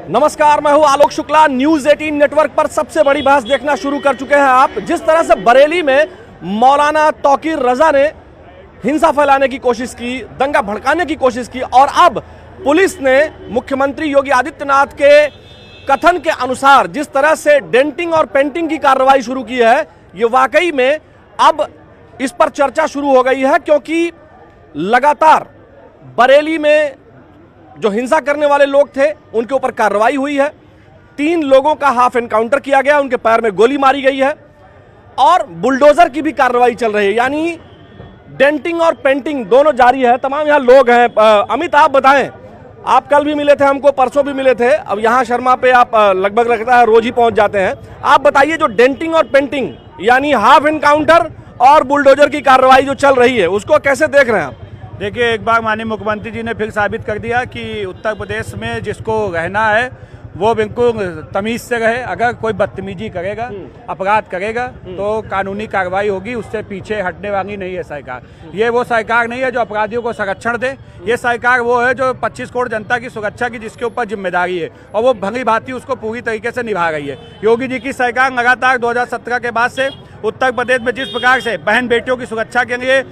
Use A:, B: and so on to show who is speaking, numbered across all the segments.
A: नमस्कार, मैं हूं आलोक शुक्ला। न्यूज 18 नेटवर्क पर सबसे बड़ी बहस देखना शुरू कर चुके हैं आप। जिस तरह से बरेली में मौलाना तौकीर रजा ने हिंसा फैलाने की कोशिश की, दंगा भड़काने की कोशिश की, और अब पुलिस ने मुख्यमंत्री योगी आदित्यनाथ के कथन के अनुसार जिस तरह से डेंटिंग और पेंटिंग की कार्रवाई शुरू की है, ये वाकई में अब इस पर चर्चा शुरू हो गई है, क्योंकि लगातार बरेली में जो हिंसा करने वाले लोग थे उनके ऊपर कार्रवाई हुई है। 3 लोगों का हाफ एनकाउंटर किया गया, उनके पैर में गोली मारी गई है, और बुलडोजर की भी कार्रवाई चल रही है। यानी डेंटिंग और पेंटिंग दोनों जारी है। तमाम यहाँ लोग हैं। अमित, आप बताएं, आप कल भी मिले थे हमको, परसों भी मिले थे, अब यहाँ शर्मा पे आप लगभग लगता है रोज ही पहुंच जाते हैं। आप बताइए, जो डेंटिंग और पेंटिंग यानी हाफ एनकाउंटर और बुलडोजर की कार्रवाई जो चल रही है, उसको कैसे देख रहे हैं आप?
B: देखिए, एक बार माननीय मुख्यमंत्री जी ने फिर साबित कर दिया कि उत्तर प्रदेश में जिसको रहना है वो बिल्कुल तमीज़ से रहे। अगर कोई बदतमीजी करेगा, अपराध करेगा, तो कानूनी कार्रवाई होगी। उससे पीछे हटने वाली नहीं है सरकार। ये वो सरकार नहीं है जो अपराधियों को संरक्षण दे। ये सरकार वो है जो 25 करोड़ जनता की सुरक्षा की जिसके ऊपर जिम्मेदारी है, और वो भली भांति उसको पूरी तरीके से निभा रही है। योगी जी की सरकार लगातार 2017 के बाद से उत्तर प्रदेश में जिस प्रकार से बहन बेटियों की सुरक्षा के लिए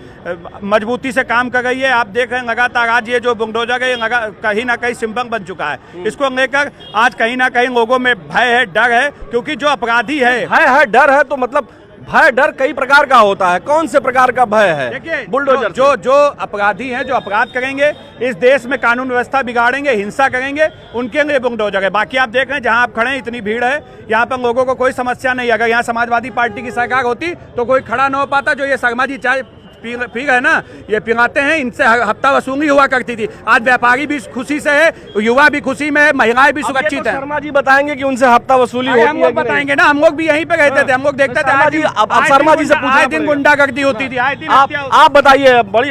B: मजबूती से काम कर रही है, आप देख रहे हैं लगातार आज ये जो बुलडोजर है ये कहीं ना कहीं सिंबल बन चुका है। इसको लेकर आज कहीं ना कहीं लोगों में भय है, डर है, क्योंकि जो अपराधी है
A: डर है। तो मतलब भय डर कई प्रकार का होता है, कौन से प्रकार का भय है?
B: देखिए,
A: बुलडोजर
B: जो अपराधी हैं, जो अपराध करेंगे, इस देश में कानून व्यवस्था बिगाड़ेंगे, हिंसा करेंगे, उनके लिए बुलडोजर है। बाकी आप देख रहे हैं जहां आप खड़े हैं इतनी भीड़ है, यहाँ पर लोगों को कोई समस्या नहीं। अगर यहाँ समाजवादी पार्टी की सरकार होती तो कोई खड़ा न हो पाता। जो ये शर्मा जी चाय पी है ना, ये पिलाते हैं, इनसे हफ्ता वसूली हुआ करती थी। आज व्यापारी भी खुशी से है, युवा भी खुशी में है, महिलाएं भी सुरक्षित है।
A: शर्मा जी बताएंगे कि उनसे हफ्ता वसूली होती है।
B: हम लोग बताएंगे ना, हम लोग भी यहीं पे रहते थे, हम लोग देखते थे।
A: शर्मा जी से
B: आए दिन गुंडागर्दी होती थी, आए दिन।
A: आप बताइए, बड़ी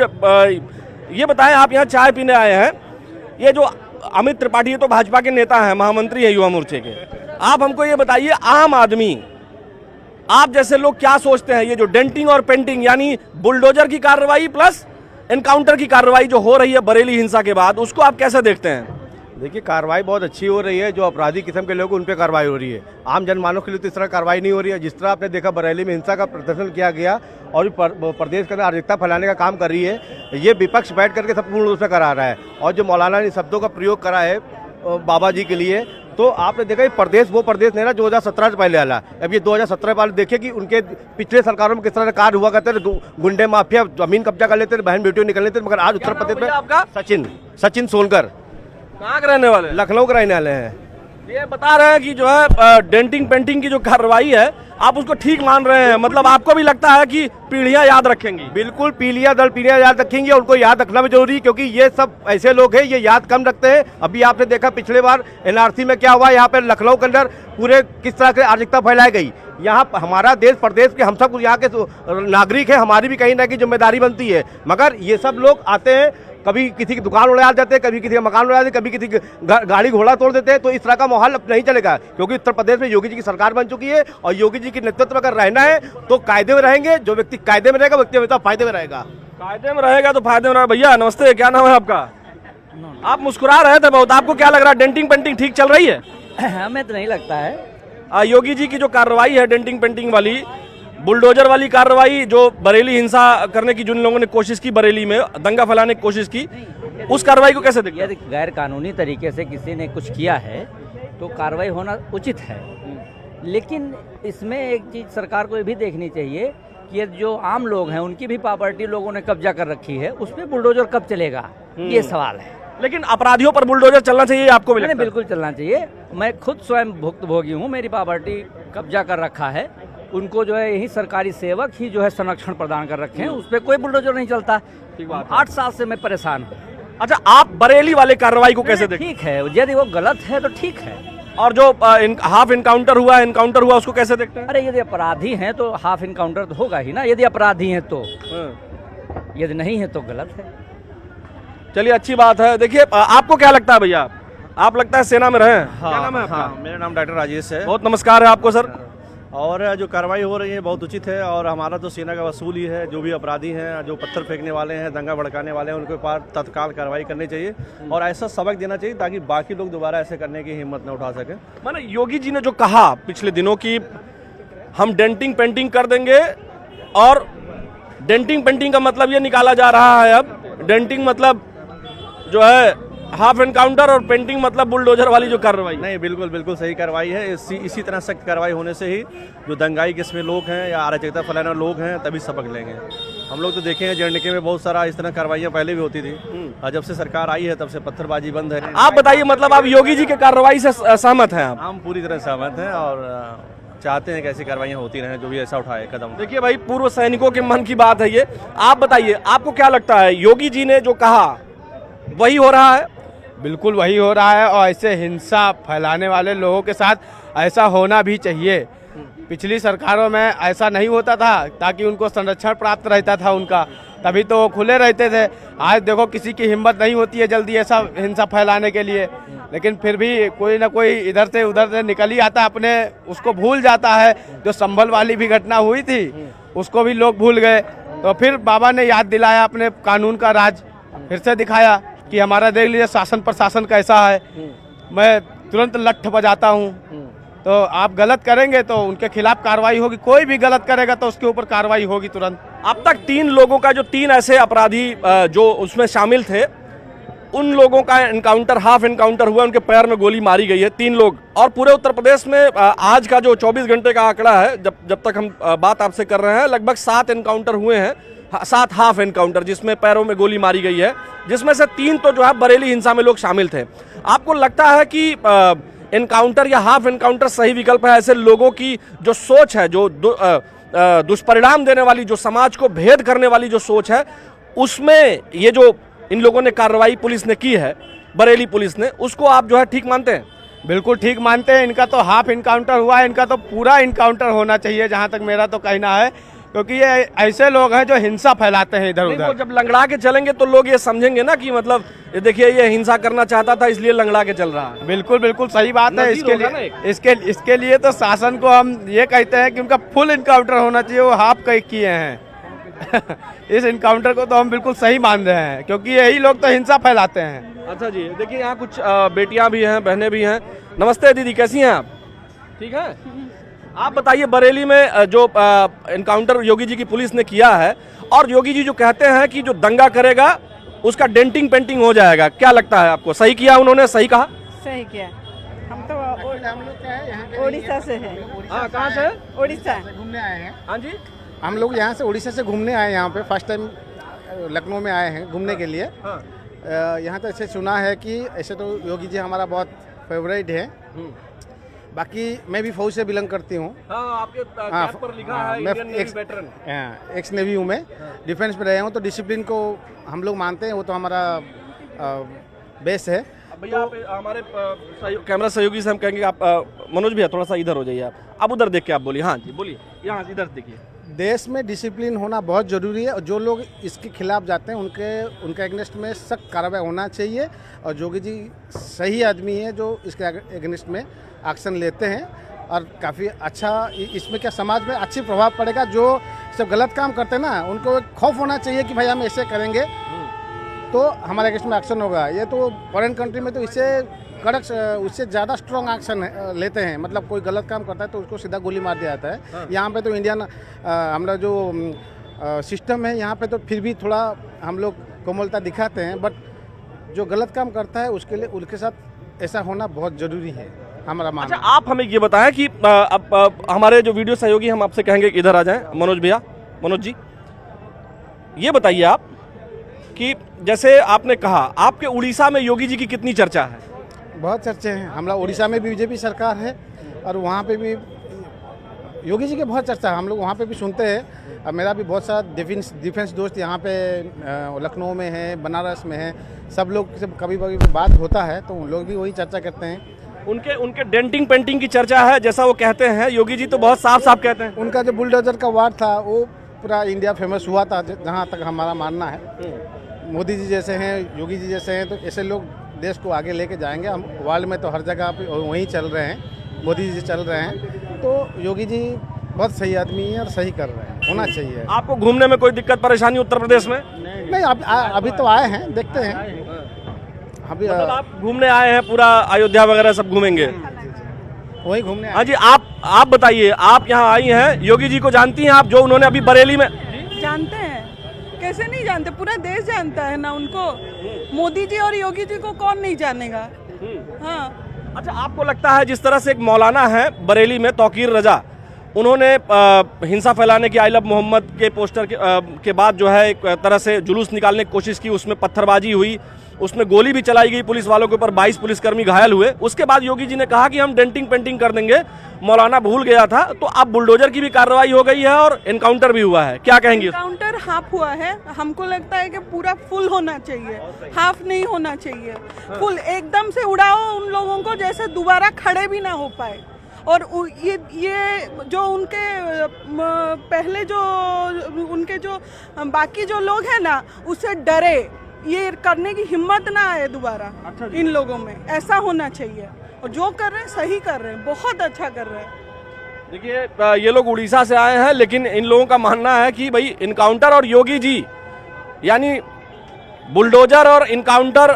A: ये बताएं, आप यहाँ चाय पीने आए हैं, ये जो अमित त्रिपाठी, ये तो भाजपा के नेता हैं, महामंत्री है युवा मोर्चे के। आप हमको ये बताइए, आम आदमी, आप जैसे लोग क्या सोचते हैं, ये जो डेंटिंग और पेंटिंग यानी बुलडोजर की कार्रवाई प्लस एनकाउंटर की कार्रवाई जो हो रही है बरेली हिंसा के बाद, उसको आप कैसे देखते हैं?
C: देखिए, कार्रवाई बहुत अच्छी हो रही है। जो अपराधी किस्म के लोग उन पे कार्रवाई हो रही है। आम जनमानव के लिए तो इस तरह कार्रवाई नहीं हो रही है। जिस तरह आपने देखा बरेली में हिंसा का प्रदर्शन किया गया और प्रदेश के अंदर अराजकता फैलाने का काम कर रही है, ये विपक्ष बैठ करके सब पूर्ण रूप से करा रहा है। और जो मौलाना ने शब्दों का प्रयोग करा है बाबा जी के लिए, तो आपने देखा प्रदेश वो प्रदेश नहीं ना 2017 से पहले आला। अब ये 2017 वाले देखे कि उनके पिछले सरकारों में किस तरह कार्य हुआ करते थे। गुंडे माफिया जमीन कब्जा कर लेते थे, बहन बेटियों निकल लेते थे। मगर आज उत्तर प्रदेश में
A: आपका
C: सचिन सोनकर,
A: कहाँ के रहने वाले?
C: लखनऊ के रहने वाले हैं।
A: ये बता रहे हैं कि जो है डेंटिंग पेंटिंग की जो कार्रवाई है, आप उसको ठीक मान रहे हैं। मतलब आपको भी लगता है कि पीढ़ियां याद रखेंगी?
C: बिल्कुल, पीढ़ियां याद रखेंगी, और उनको याद रखना भी जरूरी है, क्योंकि ये सब ऐसे लोग हैं, ये याद कम रखते हैं। अभी आपने देखा पिछले बार एनआरसी में क्या हुआ, यहाँ पे लखनऊ के अंदर पूरे किस तरह से अराजकता फैलाई गई। यहाँ हमारा देश प्रदेश के हम सब यहाँ के नागरिक है, हमारी भी कहीं ना कहीं जिम्मेदारी बनती है। मगर ये सब लोग आते हैं, कभी किसी की दुकान उड़ा जाते हैं, कभी किसी का मकान उड़ा देते, कभी किसी की गाड़ी घोड़ा तोड़ देते हैं। तो इस तरह का माहौल अब नहीं चलेगा, क्योंकि उत्तर प्रदेश में योगी जी की सरकार बन चुकी है, और योगी जी के नेतृत्व में अगर रहना है तो कायदे में रहेंगे। जो व्यक्ति कायदे में रहेगा, व्यक्ति हमेशा फायदे में रहेगा।
A: कायदे में रहेगा तो फायदे में रहेगा। भैया नमस्ते, क्या नाम है आपका? आप मुस्कुरा रहे थे बहुत, आपको क्या लग रहा है, डेंटिंग पेंटिंग ठीक चल रही है?
D: हमें तो नहीं लगता है।
A: योगी जी की जो कार्रवाई है डेंटिंग पेंटिंग वाली, बुलडोजर वाली कार्रवाई, जो बरेली हिंसा करने की जिन लोगों ने कोशिश की, बरेली में दंगा फैलाने की कोशिश की, उस कार्रवाई को कैसे देखते हैं?
D: यदि गैर कानूनी तरीके से किसी ने कुछ किया है तो कार्रवाई होना उचित है। लेकिन इसमें एक चीज़ सरकार को ये भी देखनी चाहिए कि ये जो आम लोग हैं उनकी भी प्रॉपर्टी लोगों ने कब्जा कर रखी है, उस पर बुलडोजर कब चलेगा, ये सवाल है।
A: लेकिन अपराधियों पर बुलडोजर चलना चाहिए, आपको भी लगता है?
D: बिल्कुल चलना चाहिए। मैं खुद स्वयं भुक्तभोगी हूँ, मेरी प्रॉपर्टी कब्जा कर रखा है, उनको जो है यही सरकारी सेवक ही जो है संरक्षण प्रदान कर रखे हैं, उस पर कोई बुलडोजर नहीं चलता। 8 साल से मैं परेशान हूँ।
A: अच्छा, आप बरेली वाले कार्रवाई को कैसे देखते हैं?
D: ठीक है, यदि वो गलत है तो ठीक है।
A: और जो हाफ एनकाउंटर हुआ उसको कैसे देखते हैं?
D: अरे, यदि अपराधी हैं तो हाफ एनकाउंटर तो होगा ही ना, यदि अपराधी हैं तो। यदि नहीं है तो गलत है।
A: चलिए, अच्छी बात है। देखिए, आपको क्या लगता है भैया? आप लगता है सेना में रहे हैं?
E: हाँ,
A: क्या नाम है आपका?
E: हाँ, मेरा नाम डॉक्टर राजेश है।
A: बहुत नमस्कार है आपको सर।
E: और जो कार्रवाई हो रही है बहुत उचित है। और हमारा तो सेना का वसूल ही है, जो भी अपराधी हैं, जो पत्थर फेंकने वाले हैं, दंगा भड़काने वाले हैं, उनके ऊपर तत्काल कार्रवाई करनी चाहिए और ऐसा सबक देना चाहिए ताकि बाकी लोग दोबारा ऐसे करने की हिम्मत न उठा सकें।
A: माने योगी जी ने जो कहा पिछले दिनों की हम डेंटिंग पेंटिंग कर देंगे, और डेंटिंग पेंटिंग का मतलब ये निकाला जा रहा है अब, डेंटिंग मतलब जो है हाफ एनकाउंटर और पेंटिंग मतलब बुलडोजर वाली जो कार्रवाई।
E: नहीं, बिल्कुल बिल्कुल सही कार्रवाई है। इसी तरह सख्त कार्रवाई होने से ही जो दंगाई किस्में लोग हैं या अराजकता फैलाने लोग हैं तभी सबक लेंगे। हम लोग तो देखे हैं JNK में बहुत सारा इस तरह कार्रवाइयाँ पहले भी होती थी, और जब से सरकार आई है तब से पत्थरबाजी बंद है।
A: आप बताइए, मतलब आप योगी जी के कार्रवाई से सहमत हैं आप?
E: हम पूरी तरह सहमत हैं और चाहते हैं कि ऐसी कार्रवाइयाँ होती रहें, जो भी ऐसा उठाए कदम।
A: देखिए भाई, पूर्व सैनिकों के मन की बात है ये। आप बताइए, आपको क्या लगता है, योगी जी ने जो कहा वही हो रहा है?
C: बिल्कुल वही हो रहा है, और ऐसे हिंसा फैलाने वाले लोगों के साथ ऐसा होना भी चाहिए। पिछली सरकारों में ऐसा नहीं होता था, ताकि उनको संरक्षण प्राप्त रहता था उनका, तभी तो वो खुले रहते थे। आज देखो किसी की हिम्मत नहीं होती है जल्दी ऐसा हिंसा फैलाने के लिए, लेकिन फिर भी कोई ना कोई इधर से उधर से निकल ही आता, अपने उसको भूल जाता है। जो संभल वाली भी घटना हुई थी उसको भी लोग भूल गए, तो फिर बाबा ने याद दिलाया, अपने कानून का राज फिर से दिखाया कि हमारा देख लीजिए शासन प्रशासन कैसा है। मैं तुरंत लठ बजाता हूँ, तो आप गलत करेंगे तो उनके खिलाफ कार्रवाई होगी, कोई भी गलत करेगा तो उसके ऊपर कार्रवाई होगी तुरंत।
A: अब तक 3 लोगों का, जो 3 ऐसे अपराधी जो उसमें शामिल थे, उन लोगों का एनकाउंटर, हाफ एनकाउंटर हुआ, उनके पैर में गोली मारी गई है 3 लोग। और पूरे उत्तर प्रदेश में आज का जो 24 घंटे का आंकड़ा है, जब तक हम बात आपसे कर रहे हैं, लगभग 7 एनकाउंटर हुए हैं, 7 हाफ एनकाउंटर जिसमें पैरों में गोली मारी गई है, जिसमें से 3 तो जो है बरेली हिंसा में लोग शामिल थे। आपको लगता है कि एनकाउंटर या हाफ एनकाउंटर सही विकल्प है? ऐसे लोगों की जो सोच है, जो दुष्परिणाम देने वाली, जो समाज को भेद करने वाली जो सोच है, उसमें ये जो इन लोगों ने कार्रवाई पुलिस ने की है, बरेली पुलिस ने, उसको आप जो है ठीक मानते हैं?
C: बिल्कुल ठीक मानते हैं। इनका तो हाफ इनकाउंटर हुआ है, इनका तो पूरा इनकाउंटर होना चाहिए, जहां तक मेरा तो कहना है, क्योंकि ये ऐसे लोग हैं जो हिंसा फैलाते हैं इधर उधर।
A: जब लंगड़ा के चलेंगे तो लोग ये समझेंगे ना कि मतलब ये देखिए, ये हिंसा करना चाहता था इसलिए लंगड़ा के चल रहा है।
C: बिल्कुल बिल्कुल सही बात है। इसके लिए तो शासन को हम ये कहते हैं कि उनका फुल इनकाउंटर होना चाहिए, वो हाफ किए हैं। इस इनकाउंटर को तो हम बिल्कुल सही मान रहे हैं, क्योंकि यही लोग तो हिंसा फैलाते हैं।
A: अच्छा जी, देखिए यहाँ कुछ बेटियां भी हैं, बहनें भी हैं। नमस्ते दीदी, कैसी हैं आप? ठीक है। आप बताइए, बरेली में जो एनकाउंटर योगी जी की पुलिस ने किया है, और योगी जी जो कहते हैं कि जो दंगा करेगा उसका डेंटिंग पेंटिंग हो जाएगा, क्या लगता है आपको? सही किया उन्होंने? सही कहा?
F: सही किया। हम तो उड़ीसा से हैं।
A: हाँ, कहाँ से?
F: उड़ीसा
G: घूमने आए हैं।
A: हाँ जी,
G: हम लोग यहाँ से उड़ीसा से घूमने आए हैं। यहाँ पे फर्स्ट टाइम लखनऊ में आए हैं घूमने के लिए। यहाँ तो ऐसे सुना है कि ऐसे तो योगी जी हमारा बहुत फेवरेट है। बाकी मैं भी फौज से बिलोंग करती हूँ।
A: आपके कैप पर लिखा है Indian navy veteran.
G: X navy हूँ मैं, डिफेंस में रहे हूँ, तो डिसिप्लिन को हम लोग मानते हैं, वो तो हमारा बेस है।
A: भैया आप हमारे कैमरा सहयोगी से हम कहेंगे, आप मनोज भैया थोड़ा सा इधर हो जाइए, आप उधर देख के आप बोलिए। हाँ जी बोलिए, यहाँ इधर देखिए।
G: देश में डिसिप्लिन होना बहुत ज़रूरी है, और जो लोग इसके खिलाफ जाते हैं उनके अगेंस्ट में सख्त कार्रवाई होना चाहिए। और योगी जी सही आदमी है जो इसके अगेंस्ट में एक्शन लेते हैं, और काफ़ी अच्छा इसमें क्या समाज में अच्छी प्रभाव पड़ेगा। जो सब गलत काम करते हैं ना, उनको एक खौफ होना चाहिए कि भाई हम ऐसे करेंगे तो हमारे अगेंस्ट में एक्शन होगा। ये तो फॉरेन कंट्री में तो इससे कड़क, उससे ज़्यादा स्ट्रॉन्ग एक्शन लेते हैं। मतलब कोई गलत काम करता है तो उसको सीधा गोली मार दिया जाता है। यहाँ पे तो इंडियन हमारा जो सिस्टम है, यहाँ पे तो फिर भी थोड़ा हम लोग कोमलता दिखाते हैं, बट जो गलत काम करता है उसके लिए उनके साथ ऐसा होना बहुत ज़रूरी है हमारा मानना।
A: अच्छा, आप हमें ये बताएं कि अब हमारे जो वीडियो सहयोगी, हम आपसे कहेंगे कि इधर आ जाएं। मनोज भैया, मनोज जी ये बताइए आप कि जैसे आपने कहा, आपके उड़ीसा में योगी जी की कितनी चर्चा है?
G: बहुत चर्चे हैं। हमारा उड़ीसा में भी बीजेपी सरकार है, और वहाँ पे भी योगी जी की बहुत चर्चा है, हम लोग वहाँ पे भी सुनते हैं। और मेरा भी बहुत सारा डिफेंस दोस्त यहाँ पे लखनऊ में है, बनारस में है, सब लोग से कभी कभी बात होता है तो उन लोग भी वही चर्चा करते हैं।
A: उनके डेंटिंग पेंटिंग की चर्चा है, जैसा वो कहते हैं। योगी जी तो बहुत साफ साफ कहते हैं।
G: उनका जो बुलडोजर का वार था वो पूरा इंडिया फेमस हुआ था, जहाँ तक हमारा मानना है। मोदी जी जैसे हैं, योगी जी जैसे हैं, तो ऐसे लोग देश को आगे लेके जाएंगे। हम वर्ल्ड में तो हर जगह पे वहीं चल रहे हैं, मोदी जी चल रहे हैं, तो योगी जी बहुत सही आदमी है और सही कर रहे हैं, होना चाहिए।
A: आपको घूमने में कोई दिक्कत परेशानी उत्तर प्रदेश में?
G: नहीं, अभी तो आए हैं, देखते हैं अभी।
A: मतलब आप घूमने आए हैं, पूरा अयोध्या वगैरह सब घूमेंगे?
G: वही घूमने आए।
A: हाँ जी, आप बताइए, आप यहाँ आई हैं, योगी जी को जानती हैं आप, जो उन्होंने अभी बरेली में?
H: जानते हैं, कैसे नहीं जानते, पूरा देश जानता है ना उनको। मोदी जी और योगी जी को कौन नहीं जानेगा। हाँ।
A: अच्छा, आपको लगता है जिस तरह से एक मौलाना है बरेली में तौकीर रजा, उन्होंने हिंसा फैलाने की, आई लव मोहम्मद के पोस्टर के बाद जो है एक तरह से जुलूस निकालने की कोशिश की, उसमें पत्थरबाजी हुई, उसमें गोली भी चलाई गई पुलिस वालों के ऊपर, 22 पुलिसकर्मी घायल हुए। उसके बाद योगी जी ने कहा कि हम डेंटिंग पेंटिंग कर देंगे, मौलाना भूल गया था। तो अब बुलडोजर की भी कार्रवाई हो गई है और एनकाउंटर भी हुआ है, क्या कहेंगे?
H: एनकाउंटर हाफ हुआ है, हमको लगता है कि पूरा फुल होना चाहिए, हाफ नहीं होना चाहिए। फुल एकदम से उड़ाओ उन लोगों को जैसे दोबारा खड़े भी ना हो पाए। और ये जो उनके पहले जो उनके जो बाकी जो लोग हैं ना, उससे डरे, ये करने की हिम्मत ना आए दोबारा इन लोगों में। ऐसा होना चाहिए। और जो कर रहे हैं सही कर रहे हैं, बहुत अच्छा कर रहे हैं।
A: देखिए, ये लोग उड़ीसा से आए हैं, लेकिन इन लोगों का मानना है कि भाई इनकाउंटर और योगी जी, यानी बुलडोजर और इनकाउंटर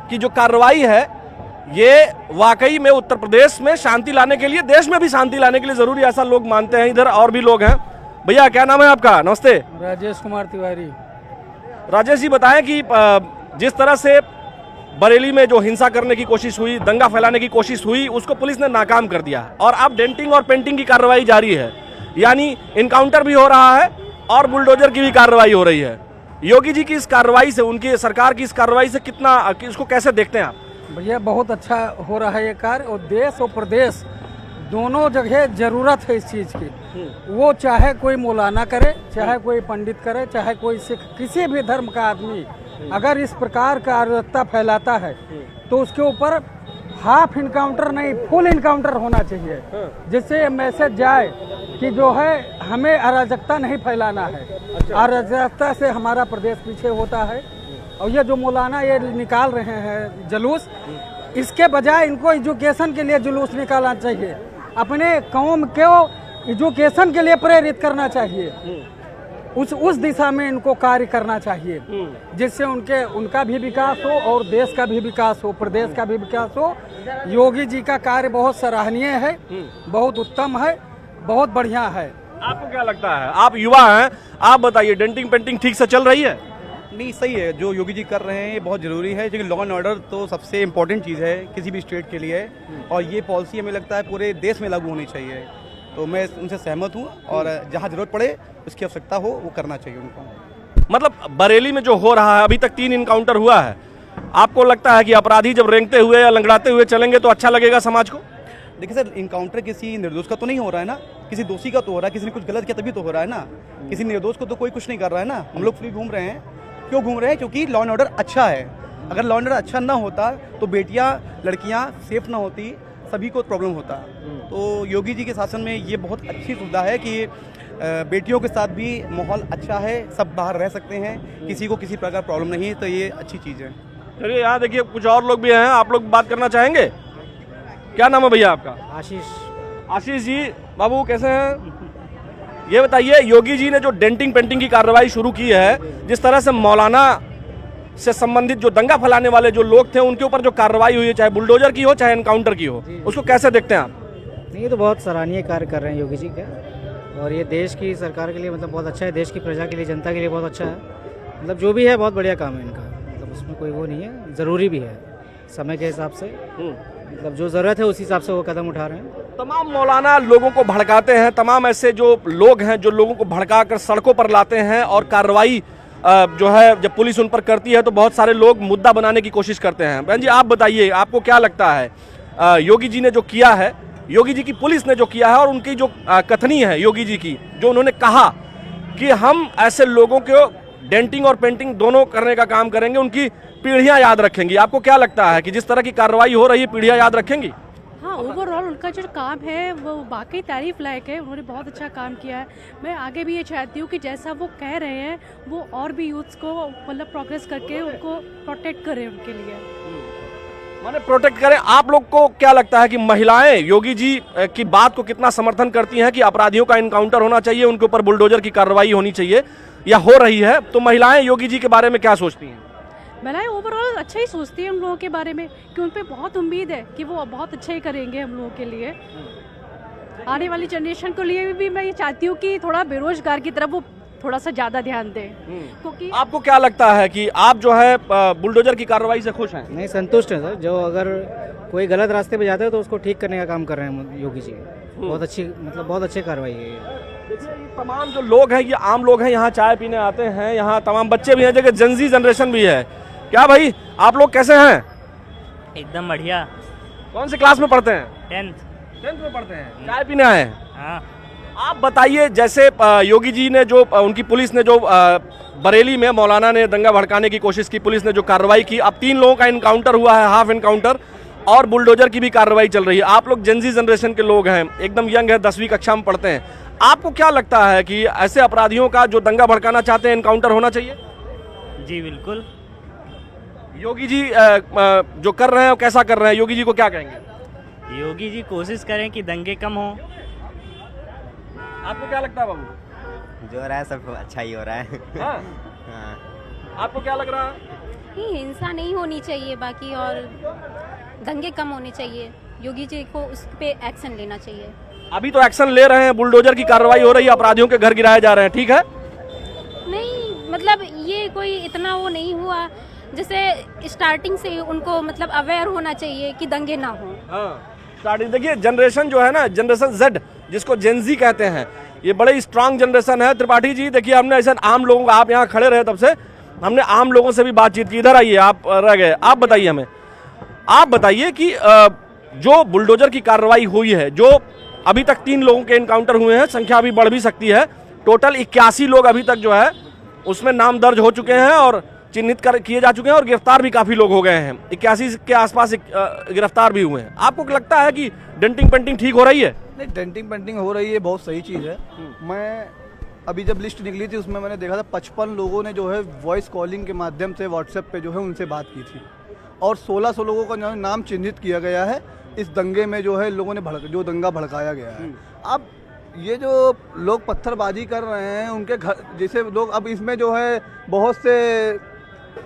A: की जो कार्रवाई है, ये वाकई में उत्तर प्रदेश में शांति लाने के लिए, देश में भी शांति लाने के लिए जरूरी, ऐसा लोग मानते हैं। इधर और भी लोग हैं। भैया, क्या नाम है आपका? नमस्ते।
I: राजेश कुमार तिवारी।
A: राजेश जी, बताएं कि जिस तरह से बरेली में जो हिंसा करने की कोशिश हुई, दंगा फैलाने की कोशिश हुई, उसको पुलिस ने नाकाम कर दिया और अब डेंटिंग और पेंटिंग की कार्रवाई जारी है, यानी इनकाउंटर भी हो रहा है और बुलडोजर की भी कार्रवाई हो रही है। योगी जी की इस कार्रवाई से, उनकी सरकार की इस कार्रवाई से कितना, इसको कैसे देखते हैं आप?
I: भैया, बहुत अच्छा हो रहा है ये कार्य, और देश और प्रदेश दोनों जगह जरूरत है इस चीज़ की। वो चाहे कोई मौलाना करे, चाहे कोई पंडित करे, चाहे कोई सिख, किसी भी धर्म का आदमी अगर इस प्रकार का अराजकता फैलाता है तो उसके ऊपर हाफ इनकाउंटर नहीं, फुल इनकाउंटर होना चाहिए, जिससे ये मैसेज जाए कि जो है हमें अराजकता नहीं फैलाना है। अराजकता से हमारा प्रदेश पीछे होता है। और ये जो मौलाना ये निकाल रहे हैं जुलूस, इसके बजाय इनको एजुकेशन के लिए जुलूस निकालना चाहिए, अपने कौम को एजुकेशन के लिए प्रेरित करना चाहिए, उस दिशा में इनको कार्य करना चाहिए, जिससे उनका भी विकास हो और देश का भी विकास हो, प्रदेश का भी विकास हो। योगी जी का कार्य बहुत सराहनीय है, बहुत उत्तम है, बहुत बढ़िया है।
A: आपको क्या लगता है? आप युवा हैं, आप बताइए, डेंटिंग पेंटिंग ठीक से चल रही है?
J: नहीं, सही है जो योगी जी कर रहे हैं, ये बहुत ज़रूरी है, क्योंकि लॉ एंड ऑर्डर तो सबसे इम्पोर्टेंट चीज़ है किसी भी स्टेट के लिए, और ये पॉलिसी हमें लगता है पूरे देश में लागू होनी चाहिए। तो मैं उनसे सहमत हूँ, और जहाँ ज़रूरत पड़े, उसकी आवश्यकता हो, वो करना चाहिए उनको।
A: मतलब बरेली में जो हो रहा है, अभी तक 3 इनकाउंटर हुआ है, आपको लगता है कि अपराधी जब रेंगते हुए या लंगड़ाते हुए चलेंगे तो अच्छा लगेगा समाज को?
J: देखिए सर, इनकाउंटर किसी निर्दोष का तो नहीं हो रहा है ना, किसी दोषी का तो हो रहा है, किसी ने कुछ गलत किया तभी तो हो रहा है ना। किसी निर्दोष को तो कोई कुछ नहीं कर रहा है ना। हम लोग फ्री घूम रहे हैं, क्यों घूम रहे हैं? क्योंकि लॉ एंड ऑर्डर अच्छा है। अगर लॉ एंड ऑर्डर अच्छा ना होता तो बेटियां, लड़कियां सेफ ना होती, सभी को प्रॉब्लम होता। तो योगी जी के शासन में ये बहुत अच्छी सुविधा है कि बेटियों के साथ भी माहौल अच्छा है, सब बाहर रह सकते हैं, किसी को किसी प्रकार प्रॉब्लम नहीं है, तो ये अच्छी चीज़ है।
A: चलिए, यहाँ देखिए कुछ और लोग भी हैं, आप लोग बात करना चाहेंगे? क्या नाम है भैया आपका? आशीष जी। बाबू, कैसे हैं? ये बताइए, योगी जी ने जो डेंटिंग पेंटिंग की कार्रवाई शुरू की है, जिस तरह से मौलाना से संबंधित जो दंगा फैलाने वाले जो लोग थे, उनके ऊपर जो कार्रवाई हुई है, चाहे बुलडोजर की हो चाहे एनकाउंटर की हो, उसको कैसे देखते हैं आप?
K: नहीं, ये तो बहुत सराहनीय कार्य कर रहे हैं योगी जी का, और ये देश की सरकार के लिए मतलब बहुत अच्छा है, देश की प्रजा के लिए, जनता के लिए बहुत अच्छा है। मतलब जो भी है बहुत बढ़िया काम है इनका, मतलब उसमें कोई वो नहीं है, ज़रूरी भी है समय के हिसाब से, मतलब जो ज़रूरत है उस हिसाब से वो कदम उठा रहे हैं।
A: तमाम मौलाना लोगों को भड़काते हैं, तमाम ऐसे जो लोग हैं जो लोगों को भड़का कर सड़कों पर लाते हैं, और कार्रवाई जो है जब पुलिस उन पर करती है तो बहुत सारे लोग मुद्दा बनाने की कोशिश करते हैं। बहन जी, आप बताइए, आपको क्या लगता है योगी जी ने जो किया है, योगी जी की पुलिस ने जो किया है, और उनकी जो कथनी है योगी जी की, जो उन्होंने कहा कि हम ऐसे लोगों को डेंटिंग और पेंटिंग दोनों करने का काम करेंगे, उनकी पीढ़ियां याद रखेंगी। आपको क्या लगता है कि जिस तरह की कार्रवाई हो रही है, पीढ़ियां याद रखेंगी?
L: हाँ, ओवरऑल उनका जो काम है वो वाकई तारीफ लायक है, उन्होंने बहुत अच्छा काम किया है। मैं आगे भी ये चाहती हूँ कि जैसा वो कह रहे हैं वो और भी यूथ्स को मतलब प्रोग्रेस करके उनको प्रोटेक्ट करें उनके लिए।
A: माने प्रोटेक्ट करें। आप लोग को क्या लगता है कि महिलाएं योगी जी की बात को कितना समर्थन करती हैं कि अपराधियों का इनकाउंटर होना चाहिए, उनके ऊपर बुलडोजर की कार्रवाई होनी चाहिए, या हो रही है? तो महिलाएं योगी जी के बारे में क्या सोचती हैं?
L: महिलाएं ओवरऑल अच्छा ही सोचती है हम लोगों के बारे में, कि उन पे बहुत उम्मीद है कि वो बहुत अच्छा ही करेंगे हम लोगों के लिए। आने वाली जनरेशन के लिए भी मैं ये चाहती हूँ कि थोड़ा बेरोजगार की तरफ वो थोड़ा सा ज़्यादा ध्यान दें, क्योंकि
A: आपको क्या लगता है कि आप जो है बुलडोजर की कार्रवाई से खुश हैं?
K: नहीं, संतुष्ट हैं सर। जो अगर कोई गलत रास्ते पे जाता है तो उसको ठीक करने का काम कर रहे हैं योगी जी। बहुत अच्छी, मतलब बहुत अच्छी कार्रवाई है ये।
A: देखिए, ये तमाम जो लोग हैं, ये आम लोग हैं, यहाँ चाय पीने आते हैं, यहाँ तमाम बच्चे भी हैं, जगह जनजी जनरेशन भी है। क्या भाई, आप लोग कैसे हैं?
M: एकदम बढ़िया।
A: कौन सी क्लास में पढ़ते हैं?
M: 10th
A: में पढ़ते हैं, चाय पीने आए हैं।
M: हाँ।
A: आप बताइए, जैसे योगी जी ने जो उनकी पुलिस ने जो बरेली में मौलाना ने दंगा भड़काने की कोशिश की, पुलिस ने जो कार्रवाई की, अब 3 लोगों का इनकाउंटर हुआ है, हाफ इनकाउंटर, और बुलडोजर की भी कार्रवाई चल रही है। आप लोग जनजी जनरेशन के लोग हैं, एकदम यंग है, 10वीं कक्षा में पढ़ते हैं। आपको क्या लगता है कि ऐसे अपराधियों का जो दंगा भड़काना चाहते हैं इनकाउंटर होना चाहिए?
M: जी बिल्कुल।
A: योगी जी जो कर रहे हैं वो कैसा कर रहे हैं? योगी जी को क्या कहेंगे?
M: योगी जी कोशिश करें कि दंगे कम हो।
A: आपको क्या लगता है बाबू?
N: जो हो रहा है सब अच्छा ही हो रहा है।
A: हाँ?
N: हाँ।
A: आपको क्या लग रहा है?
O: हिंसा नहीं होनी चाहिए बाकी, और दंगे कम होने चाहिए। योगी जी को उस पे एक्शन लेना चाहिए।
A: अभी तो एक्शन ले रहे हैं, बुलडोजर की कार्रवाई हो रही है, अपराधियों के घर गिराए जा रहे हैं, ठीक है?
O: नहीं, मतलब ये कोई इतना वो नहीं हुआ, जैसे स्टार्टिंग से उनको मतलब अवेयर होना चाहिए कि दंगे ना हो।
A: स्टार्टिंग देखिए, जनरेशन जो है ना, जनरेशन जेड जिसको जेनजी कहते हैं, ये बड़े स्ट्रांग जनरेशन है। त्रिपाठी जी देखिए, हमने ऐसा आम लोगों को, आप यहाँ खड़े रहे तब से हमने आम लोगों से भी बातचीत की। इधर आइए, आप रह गए, आप बताइए हमें, आप बताइए कि जो बुलडोजर की कार्रवाई हुई है, जो अभी तक 3 लोगों के इनकाउंटर हुए हैं, संख्या अभी बढ़ भी सकती है, टोटल 81 लोग अभी तक जो है उसमें नाम दर्ज हो चुके हैं और चिन्हित किए जा चुके हैं, और गिरफ्तार भी काफी लोग हो गए हैं। 81 के आसपास गिरफ्तार भी हुए हैं। आपको लगता है कि डेंटिंग पेंटिंग ठीक हो रही है?
J: नहीं, डेंटिंग पेंटिंग हो रही है, बहुत सही चीज़ है। मैं अभी जब लिस्ट निकली थी उसमें मैंने देखा था 55 लोगों ने जो है वॉइस कॉलिंग के माध्यम से व्हाट्सएप पे जो है उनसे बात की थी, और 1600 लोगों का जो है नाम चिन्हित किया गया है इस दंगे में जो है लोगों ने जो दंगा भड़काया गया है। अब ये जो लोग पत्थरबाजी कर रहे हैं उनके घर जैसे लोग, अब इसमें जो है बहुत से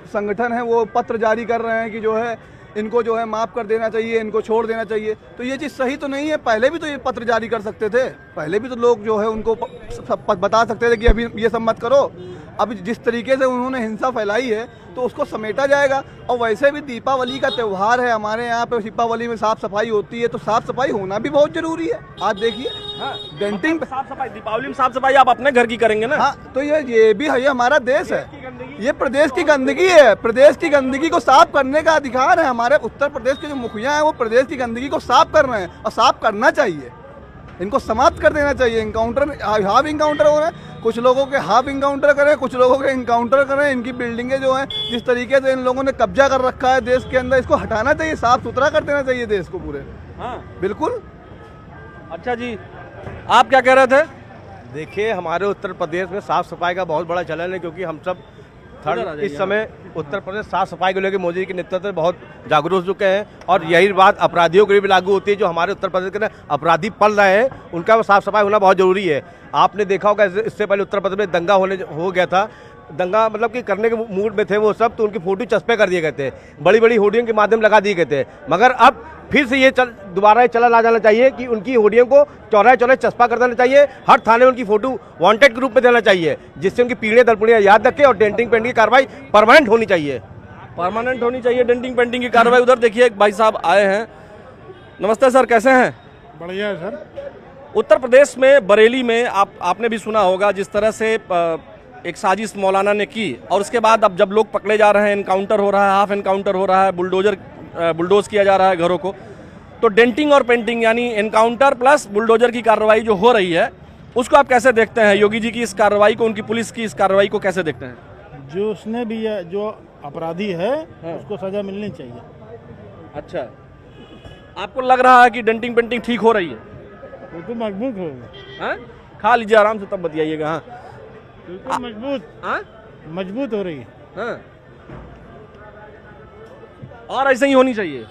J: संगठन हैं वो पत्र जारी कर रहे हैं कि जो है इनको जो है माफ़ कर देना चाहिए, इनको छोड़ देना चाहिए। तो ये चीज़ सही तो नहीं है। पहले भी तो ये पत्र जारी कर सकते थे, पहले भी तो लोग जो है उनको बता सकते थे कि अभी ये सब मत करो। अब जिस तरीके से उन्होंने हिंसा फैलाई है तो उसको समेटा जाएगा। और वैसे भी दीपावली का त्यौहार है, हमारे यहाँ पे दीपावली में साफ सफाई होती है, तो साफ सफाई होना भी बहुत जरूरी है। आप देखिए, डेंटिंग
A: साफ सफाई, दीपावली में साफ सफाई आप अपने घर की करेंगे ना?
J: हाँ, तो ये भी है, ये हमारा देश है, ये प्रदेश की गंदगी है। प्रदेश की गंदगी को साफ करने का अधिकार है। हमारे उत्तर प्रदेश के जो मुखिया हैं वो प्रदेश की गंदगी को साफ कर रहे हैं, और साफ करना चाहिए, इनको समाप्त कर देना चाहिए। इनकाउंटर, हाफ इनकाउंटर हो रहे हैं, कुछ लोगों के हाफ इनकाउंटर करें, कुछ लोगों के इनकाउंटर करें। इनकी बिल्डिंगें जो हैं जिस तरीके से इन लोगों ने कब्जा कर रखा है देश के अंदर, इसको हटाना चाहिए, साफ सुथरा कर देना चाहिए देश को पूरे।
A: हाँ
J: बिल्कुल।
A: अच्छा जी, आप क्या कह रहे थे?
C: देखिए, हमारे उत्तर प्रदेश में साफ सफाई का बहुत बड़ा चलन है, क्योंकि हम सब इस समय उत्तर प्रदेश साफ सफाई को लेकर मोदी के नेतृत्व में बहुत जागरूक हो चुके हैं, और यही बात अपराधियों के लिए भी लागू होती है। जो हमारे उत्तर प्रदेश के अपराधी पल रहे हैं उनका साफ सफाई होना बहुत जरूरी है। आपने देखा होगा इससे पहले उत्तर प्रदेश में दंगा हो गया था, दंगा मतलब कि करने के मूड में थे वो सब, तो उनकी फोटो चस्पे कर दिए गए थे, बड़ी बड़ी होर्डिंग के माध्यम लगा दिए गए थे। मगर अब फिर से ये दोबारा चलन आ जाना चाहिए कि उनकी होर्डिंग को चौराहे चौराहे चस्पा कर देना चाहिए, हर थाने में उनकी फोटो वांटेड के रूप में देना चाहिए, जिससे उनकी पीढ़ियां दर पीढ़ियां याद रखें, और डेंटिंग पेंटिंग की कार्रवाई परमानेंट होनी चाहिए।
A: परमानेंट होनी चाहिए डेंटिंग पेंटिंग की कार्रवाई। उधर देखिए, एक भाई साहब आए हैं। नमस्ते सर, कैसे हैं?
G: बढ़िया है सर।
A: उत्तर प्रदेश में बरेली में आपने भी सुना होगा जिस तरह से एक साजिश मौलाना ने की, और उसके बाद अब जब लोग पकड़े जा रहे हैं, इनकाउंटर हो रहा है, हाफ इनकाउंटर हो रहा है, बुलडोज किया जा रहा है घरों को, तो डेंटिंग और पेंटिंग यानी इनकाउंटर प्लस बुलडोजर की कार्रवाई जो हो रही है, उसको आप कैसे देखते हैं? योगी जी की इस कार्रवाई को, उनकी पुलिस की इस कार्रवाई को कैसे देखते हैं?
G: जो उसने भी जो अपराधी है उसको सजा मिलनी चाहिए।
A: अच्छा, आपको लग रहा है कि डेंटिंग पेंटिंग ठीक हो रही है?
G: वो तो मजबूत होगा।
A: हाँ, खा लीजिए आराम से, तब बताइएगा। हाँ,
G: मजबूत हो रही है।
A: हाँ, और ऐसे ही होनी चाहिए।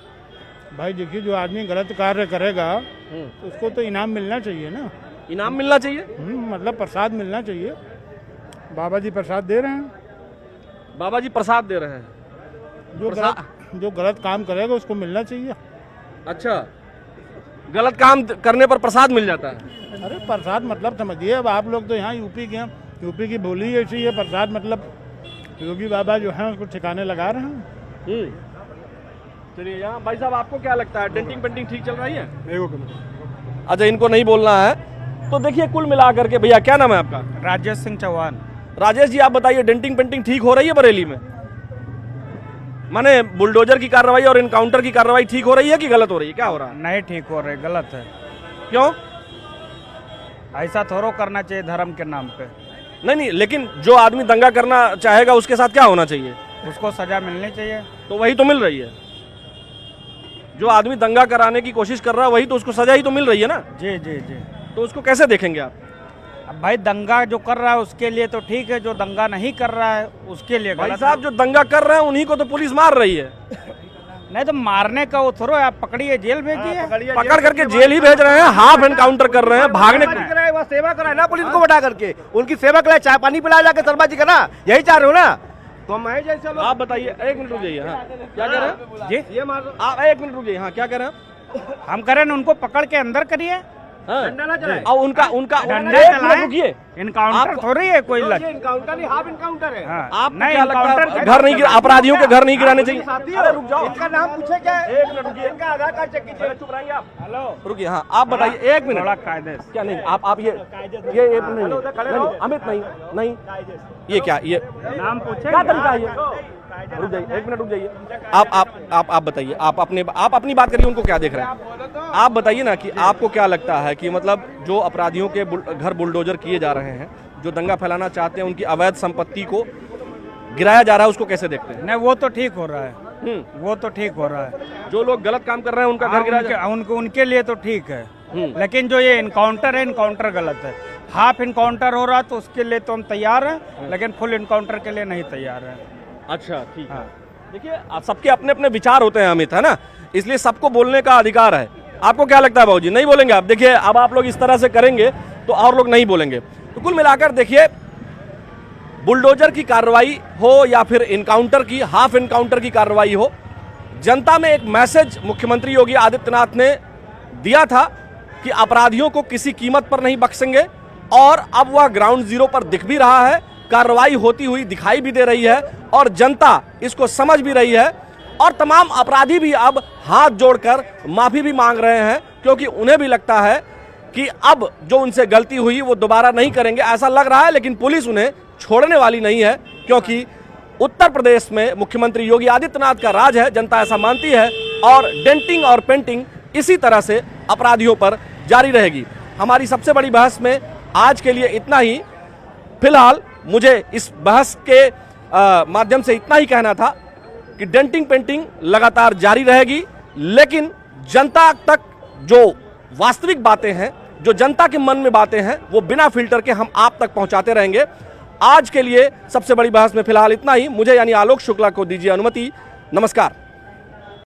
I: भाई देखिए, जो आदमी गलत कार्य करेगा तो उसको तो इनाम मिलना चाहिए ना।
A: इनाम मिलना चाहिए,
I: मतलब प्रसाद मिलना चाहिए। बाबा जी प्रसाद दे रहे हैं।
A: बाबा जी प्रसाद दे रहे हैं।
I: जो गलत काम करेगा उसको मिलना चाहिए।
A: अच्छा, गलत काम करने पर प्रसाद मिल जाता है।
I: अरे प्रसाद मतलब समझिए, अब आप लोग तो यहाँ यूपी के हैं, यूपी की बोली ऐसी है। प्रसाद मतलब योगी बाबा जो हैं उसको ठिकाने लगा रहे हैं।
A: चलिए, यहाँ भाई साहब आपको क्या लगता है, डेंटिंग पेंटिंग ठीक चल रही है? अच्छा, इनको नहीं बोलना है। तो देखिए, कुल मिलाकर के, भैया क्या नाम है आपका?
B: राजेश सिंह चौहान।
A: राजेश जी, आप बताइए, डेंटिंग पेंटिंग ठीक हो रही है बरेली में? माने बुलडोजर की कार्रवाई और इनकाउंटर की कार्रवाई ठीक हो रही है कि गलत हो रही है? क्या हो रहा है?
B: नहीं ठीक हो रहे, गलत है।
A: क्यों?
B: ऐसा थोड़ा करना चाहिए धर्म के नाम पे।
A: नहीं, लेकिन जो आदमी दंगा करना चाहेगा उसके साथ क्या होना चाहिए?
B: उसको सजा मिलनी चाहिए।
A: तो वही तो मिल रही है। जो आदमी दंगा कराने की कोशिश कर रहा है वही तो उसको सजा ही तो मिल रही है ना।
B: जी जी जी।
A: तो उसको कैसे देखेंगे आप?
B: अब भाई दंगा जो कर रहा है उसके लिए तो ठीक है, जो दंगा नहीं कर रहा है उसके लिए
A: भाई
B: गलत
A: साहब,
B: है।
A: जो दंगा कर रहे हैं उन्हीं को तो पुलिस मार रही है।
B: नहीं तो मारने का वो थोड़ा, आप पकड़िए जेल भेजिए।
A: पकड़ करके जेल ही भेज रहे हैं, हाफ एनकाउंटर कर रहे हैं, भागने
C: वह सेवा कराए ना पुलिस को बैठा करके, उनकी सेवा कराए, चाय पानी पिलाया जाके शर्मा जी का ना, यही चाह रहे हो ना। तो हम है जैसे लोग।
A: आप बताइए, एक मिनट रुक जाइए। हाँ, क्या कह रहे हैं
B: जी?
A: ये मार, आप एक मिनट रुक जाइए। हाँ, क्या कह रहे हैं?
B: हम करें उनको पकड़ के अंदर करिए।
A: और उनका
B: डंडा
A: एक मिनट
B: चलाएं।
A: रुकिए।
B: इनकाउंटर थोड़ी है कोई लग।
C: इनकाउंटर नहीं, हाफ इनकाउंटर है।
A: आप
B: नहीं,
A: क्या लगता है,
B: इनकाउंटर
A: घर नहीं अपराधियों के घर नहीं गिराने चाहिए? अरे रुक जाओ,
C: इनका नाम पूछे क्या है?
A: एक मिनट रुकिए,
C: इनका आधार कार्ड चेक कीजिए।
A: चुप रहेंगे आप?
B: हेलो,
A: रुकिए। हाँ, आप बताइए, एक मिनट।
B: थोड़ा कायदे से।
A: क्या नहीं, आप ये नहीं, अमित नहीं, ये क्या, ये
B: नाम पूछे
A: क्या तरीका है ये? रुक जाइए, एक मिनट रुक जाइए। आप बताइए, आप अपनी बात करिए, उनको क्या देख रहे हैं? आप बताइए ना कि आपको क्या लगता है कि मतलब जो अपराधियों के घर बुलडोजर किए जा रहे हैं, जो दंगा फैलाना चाहते हैं, उनकी अवैध संपत्ति को गिराया जा रहा है, उसको कैसे देखते हैं?
B: नहीं, वो तो ठीक हो रहा है। वो तो ठीक हो रहा है।
A: जो लोग गलत काम कर रहे हैं उनका घर गिराया
B: उनके लिए तो ठीक है, लेकिन जो ये इनकाउंटर है, इनकाउंटर गलत है। हाफ इनकाउंटर हो रहा तो उसके लिए तो हम तैयार हैं, लेकिन फुल इनकाउंटर के लिए नहीं तैयार है।
A: अच्छा, ठीक है। देखिए, सबके अपने अपने विचार होते हैं अमित, है ना, इसलिए सबको बोलने का अधिकार है। आपको क्या लगता है बाबूजी, नहीं बोलेंगे आप? देखिए, अब आप लोग इस तरह से करेंगे तो और लोग नहीं बोलेंगे। तो कुल मिलाकर देखिए, बुलडोजर की कार्रवाई हो या फिर इनकाउंटर की, हाफ इनकाउंटर की कार्रवाई हो, जनता में एक मैसेज मुख्यमंत्री योगी आदित्यनाथ ने दिया था कि अपराधियों को किसी कीमत पर नहीं बख्शेंगे, और अब वह ग्राउंड जीरो पर दिख भी रहा है, कार्रवाई होती हुई दिखाई भी दे रही है, और जनता इसको समझ भी रही है, और तमाम अपराधी भी अब हाथ जोड़कर माफी भी मांग रहे हैं, क्योंकि उन्हें भी लगता है कि अब जो उनसे गलती हुई वो दोबारा नहीं करेंगे, ऐसा लग रहा है। लेकिन पुलिस उन्हें छोड़ने वाली नहीं है, क्योंकि उत्तर प्रदेश में मुख्यमंत्री योगी आदित्यनाथ का राज है, जनता ऐसा मानती है, और डेंटिंग और पेंटिंग इसी तरह से अपराधियों पर जारी रहेगी। हमारी सबसे बड़ी बहस में आज के लिए इतना ही। फिलहाल मुझे इस बहस के माध्यम से इतना ही कहना था कि डेंटिंग पेंटिंग लगातार जारी रहेगी, लेकिन जनता तक जो वास्तविक बातें हैं, जो जनता के मन में बातें हैं, वो बिना फिल्टर के हम आप तक पहुंचाते रहेंगे। आज के लिए सबसे बड़ी बहस में फिलहाल इतना ही। मुझे यानी आलोक शुक्ला को दीजिए अनुमति। नमस्कार।